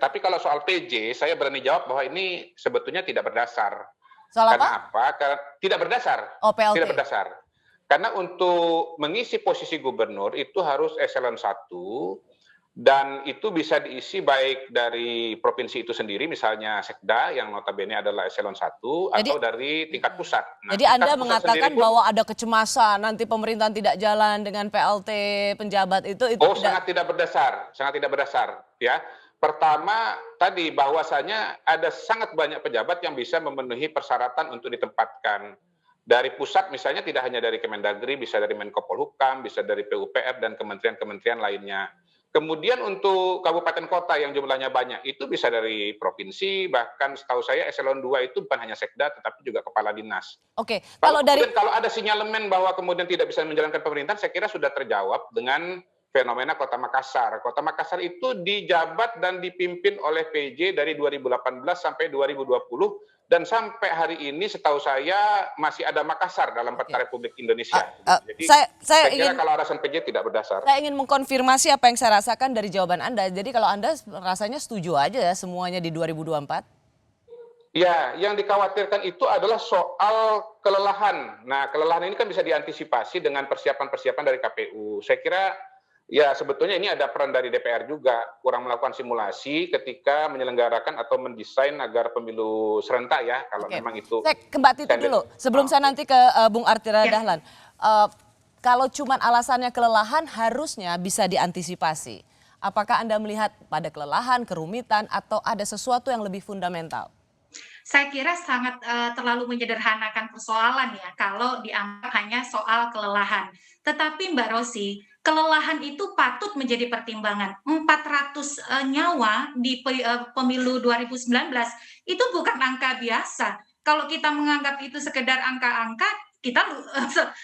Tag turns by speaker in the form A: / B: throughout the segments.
A: Tetapi kalau soal PJ, saya berani jawab bahwa ini sebetulnya tidak berdasar.
B: Soal
A: Karena apa? Karena tidak berdasar.
B: Oh, PLT.
A: Tidak berdasar. Karena untuk mengisi posisi gubernur itu harus eselon 1 dan itu bisa diisi baik dari provinsi itu sendiri, misalnya Sekda yang notabene adalah eselon 1 atau dari tingkat pusat.
B: Nah, jadi Anda mengatakan bahwa ada kecemasan nanti pemerintahan tidak jalan dengan PLT penjabat itu
A: sangat tidak berdasar ya. Pertama tadi bahwasanya ada sangat banyak pejabat yang bisa memenuhi persyaratan untuk ditempatkan. Dari pusat misalnya tidak hanya dari Kemendagri, bisa dari Menko Polhukam, bisa dari PUPR dan kementerian-kementerian lainnya. Kemudian untuk kabupaten kota yang jumlahnya banyak, itu bisa dari provinsi, bahkan setahu saya eselon 2 itu bukan hanya sekda, tetapi juga kepala dinas.
B: Oke,
A: kalau ada sinyalemen bahwa kemudian tidak bisa menjalankan pemerintahan, saya kira sudah terjawab dengan fenomena Kota Makassar. Kota Makassar itu dijabat dan dipimpin oleh PJ dari 2018 sampai 2020, dan sampai hari ini setahu saya masih ada Makassar dalam peta Republik Indonesia. Jadi saya kira kalau alasan PJ tidak berdasar.
B: Saya ingin mengkonfirmasi apa yang saya rasakan dari jawaban Anda. Jadi kalau Anda rasanya setuju aja ya semuanya di 2024?
A: Ya, yang dikhawatirkan itu adalah soal kelelahan. Nah, kelelahan ini kan bisa diantisipasi dengan persiapan-persiapan dari KPU. Saya kira ya sebetulnya ini ada peran dari DPR juga, kurang melakukan simulasi ketika menyelenggarakan atau mendesain agar pemilu serentak ya, kalau memang itu.
B: Saya ke Mbak Titi dulu, sebelum saya nanti ke Bung Artira Dahlan. Kalau cuma alasannya kelelahan harusnya bisa diantisipasi. Apakah Anda melihat pada kelelahan, kerumitan, atau ada sesuatu yang lebih fundamental?
C: Saya kira sangat terlalu menyederhanakan persoalan ya kalau dianggap hanya soal kelelahan. Tetapi Mbak Rosi, kelelahan itu patut menjadi pertimbangan. 400 nyawa di pemilu 2019 itu bukan angka biasa. Kalau kita menganggap itu sekedar angka-angka,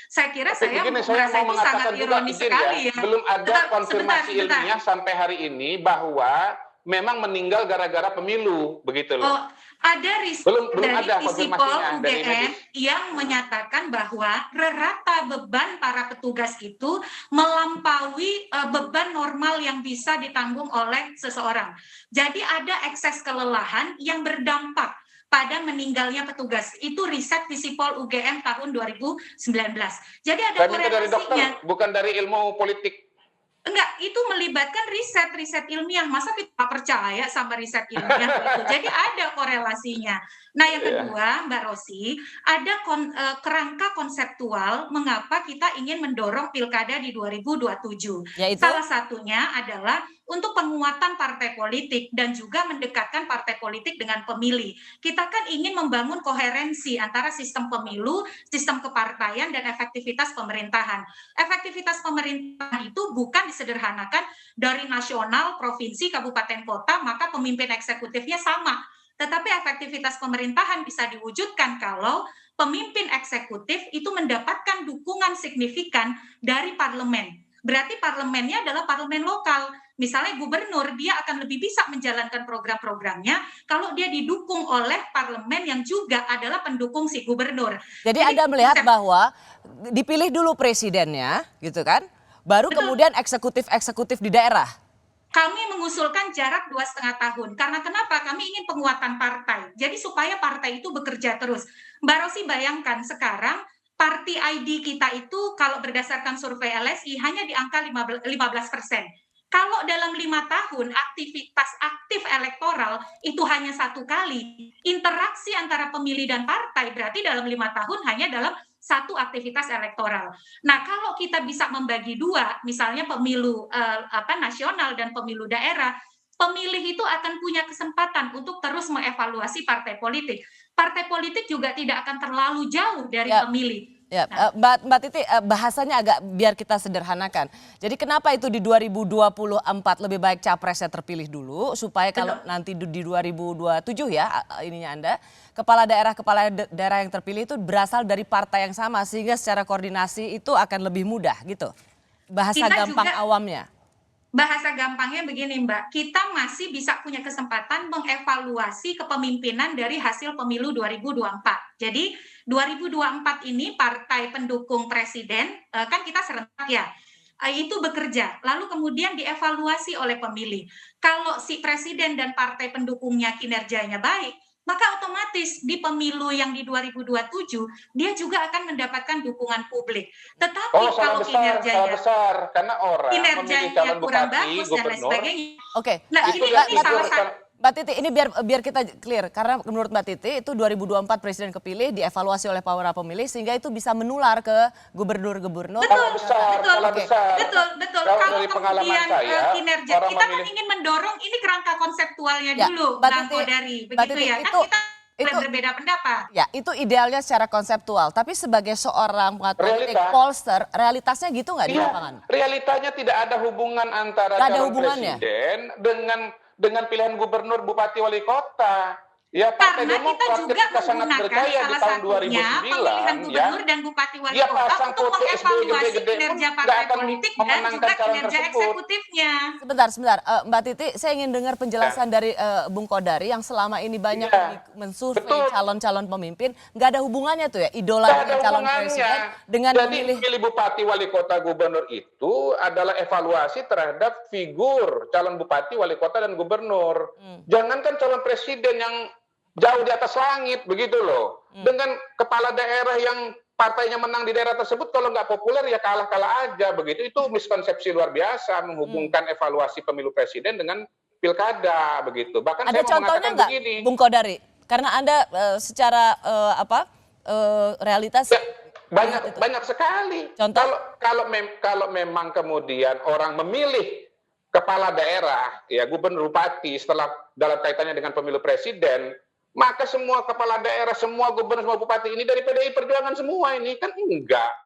C: saya kira saya merasa itu sangat ironis sekali ya.
A: Belum ada konfirmasi ilmiah sampai hari ini bahwa memang meninggal gara-gara pemilu, begitu loh.
C: Ada riset dari Visipol UGM yang menyatakan bahwa rata beban para petugas itu melampaui beban normal yang bisa ditanggung oleh seseorang. Jadi ada ekses kelelahan yang berdampak pada meninggalnya petugas. Itu riset Visipol UGM tahun 2019. Jadi ada korelasinya.
A: Dari dokter, bukan dari ilmu politik.
C: Enggak, itu melibatkan riset ilmiah. Masa kita percaya sama riset ilmiah itu? Jadi ada korelasinya. Nah, yang kedua, Mbak Rosi, ada kerangka konseptual mengapa kita ingin mendorong pilkada di 2027. Yaitu? Salah satunya adalah untuk penguatan partai politik dan juga mendekatkan partai politik dengan pemilih. Kita kan ingin membangun koherensi antara sistem pemilu, sistem kepartaian, dan efektivitas pemerintahan. Efektivitas pemerintahan itu bukan disederhanakan dari nasional, provinsi, kabupaten, kota, maka pemimpin eksekutifnya sama. Tetapi efektivitas pemerintahan bisa diwujudkan kalau pemimpin eksekutif itu mendapatkan dukungan signifikan dari parlemen. Berarti parlemennya adalah parlemen lokal. Misalnya gubernur, dia akan lebih bisa menjalankan program-programnya kalau dia didukung oleh parlemen yang juga adalah pendukung si gubernur.
B: Jadi Anda melihat bahwa dipilih dulu presidennya, gitu kan? Baru kemudian eksekutif di daerah.
C: Kami mengusulkan jarak 2,5 tahun. Karena kenapa? Kami ingin penguatan partai. Jadi supaya partai itu bekerja terus. Mbak Rosi bayangkan sekarang Parti ID kita itu kalau berdasarkan survei LSI hanya di angka 15%. Kalau dalam 5 tahun aktivitas aktif elektoral itu hanya 1 kali, interaksi antara pemilih dan partai berarti dalam 5 tahun hanya dalam 1 aktivitas elektoral. Nah, kalau kita bisa membagi 2, misalnya pemilu nasional dan pemilu daerah, pemilih itu akan punya kesempatan untuk terus mengevaluasi partai politik. Partai politik juga tidak akan terlalu jauh dari pemilih.
B: Ya, Mbak Titi, bahasanya agak biar kita sederhanakan. Jadi kenapa itu di 2024 lebih baik capresnya terpilih dulu supaya kalau nanti di 2027 ya ininya Anda, kepala daerah yang terpilih itu berasal dari partai yang sama sehingga secara koordinasi itu akan lebih mudah gitu. Bahasa gampang awamnya.
C: Bahasa gampangnya begini Mbak, kita masih bisa punya kesempatan mengevaluasi kepemimpinan dari hasil pemilu 2024. Jadi 2024 ini partai pendukung presiden, kan kita serentak ya. itu bekerja, lalu kemudian dievaluasi oleh pemilih. Kalau si presiden dan partai pendukungnya kinerjanya baik, maka otomatis di pemilu yang di 2027 dia juga akan mendapatkan dukungan publik. Tetapi
A: Oh,
C: kalau
A: salah besar. Karena orang memilih
C: kinerjanya
A: calon
C: kurang
A: bupati,
C: bagus dan lain
A: gubernur,
C: sebagainya.
B: Oke,
C: Nah,
A: itu
C: ini
A: yang
C: salah
A: diukur
C: satu.
B: Mbak Titi, ini biar kita clear, karena menurut Mbak Titi itu 2024 presiden kepilih dievaluasi oleh para pemilih sehingga itu bisa menular ke gubernur-gubernur.
C: Betul,
A: salah
B: Oke.
A: besar.
C: betul.
A: Kalau
C: Kalau
A: dari pengalaman
C: kemudian
A: saya,
C: kinerja,
A: orang
C: kita kan
A: memilih
C: ingin mendorong ini kerangka konseptualnya
B: Ya,
C: dulu,
B: Mbak
C: Bang
B: Titi,
C: Kodari,
B: Mbak
C: begitu
B: Titi,
C: ya. Kan
B: itu
C: kita boleh
B: itu
C: berbeda pendapat.
B: ya itu idealnya secara konseptual, tapi sebagai seorang pengamat politik,
A: Realita.
B: pollster, realitasnya gitu nggak di
A: Iya,
B: lapangan?
A: realitanya tidak ada hubungan antara
B: Nggak ada
A: calon
B: hubungannya?
A: presiden dengan pilihan gubernur, bupati, wali kota. Ya, Partai
C: Karena kita
A: Demokrat
C: juga
A: ketika sangat
C: menggunakan
A: berjaya di
C: salah
A: tahun
C: satunya
A: 2009,
C: pemilihan
A: ya,
C: gubernur dan bupati wali
A: dia
C: kota
A: pasang
C: untuk
A: foto SBY
C: mengevaluasi
A: gede-gede pun
C: kinerja
A: nggak
C: partai
A: akan
C: politik dan
A: memenangkan
C: juga
A: calon
C: kinerja
A: tersebut.
C: eksekutifnya.
B: Sebentar, Mbak Titi, saya ingin dengar penjelasan dari Bung Kodari yang selama ini banyak
A: Iya,
B: mensurvei
A: betul.
B: calon-calon pemimpin, nggak ada hubungannya tuh ya, idola
A: Nggak ada
B: dengan calon
A: hubungannya.
B: presiden dengan
A: Jadi
B: memilih.
A: pilih bupati, wali kota, gubernur itu adalah evaluasi terhadap figur calon bupati, wali kota, dan gubernur. Jangankan calon presiden yang jauh di atas langit, begitu loh. Dengan kepala daerah yang partainya menang di daerah tersebut, kalau nggak populer ya kalah-kalah aja, begitu. Itu miskonsepsi luar biasa menghubungkan evaluasi pemilu presiden dengan pilkada, begitu. Bahkan
B: Ada
A: saya mau
B: contohnya
A: mengatakan
B: nggak,
A: begini.
B: Bung Kodari? Karena Anda secara realitas
A: Ya, banyak sekali.
B: Contoh?
A: Kalau memang kemudian orang memilih kepala daerah, ya gubernur, bupati setelah dalam kaitannya dengan pemilu presiden, maka semua kepala daerah, semua gubernur, semua bupati ini dari PDI Perjuangan semua ini kan enggak.